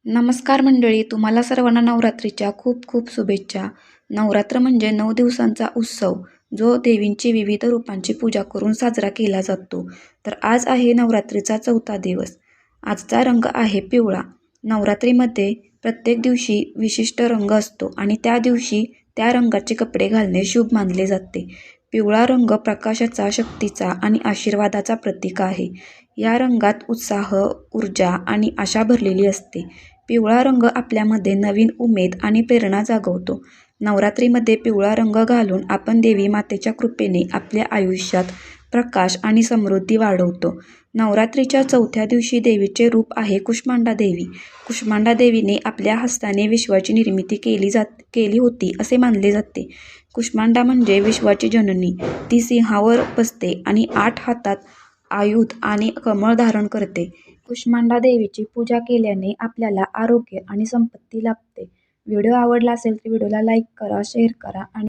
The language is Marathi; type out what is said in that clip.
नमस्कार मंडळी, तुम्हाला सर्वांना नवरात्रीच्या खूप खूप शुभेच्छा. नवरात्र म्हणजे 9 दिवसांचा उत्सव, जो देवींची विविध रूपांची पूजा करून साजरा केला जातो. तर आज आहे नवरात्रीचा 4था दिवस. आजचा रंग आहे पिवळा. नवरात्रीमध्ये प्रत्येक दिवशी विशिष्ट रंग असतो आणि त्या दिवशी त्या रंगाचे कपडे घालणे शुभ मानले जाते. पिवळा रंग प्रकाशाचा, शक्तीचा आणि आशीर्वादाचा प्रतीक आहे. या रंगात उत्साह, ऊर्जा आणि आशा भरलेली असते. पिवळा रंग आपल्यामध्ये नवीन उमेद आणि प्रेरणा जागवतो. नवरात्रीमध्ये पिवळा रंग घालून आपण देवी मातेच्या कृपेने आपल्या आयुष्यात प्रकाश आणि समृद्धी वाढवतो. नवरात्रीच्या 4थ्या दिवशी देवीचे रूप आहे कुष्मांडा देवी. कुष्मांडा देवीने आपल्या हस्ताने विश्वाची निर्मिती केली होती असे मानले जाते. कुष्मांडा म्हणजे विश्वाची जननी. ती सिंहावर बसते आणि 8 हातात आयुध आणि कमळ धारण करते. कुष्मांडा देवीची पूजा केल्याने आपल्याला आरोग्य आणि संपत्ती लाभते. व्हिडिओ आवडला असेल तर व्हिडिओला लाईक करा, शेअर करा आणि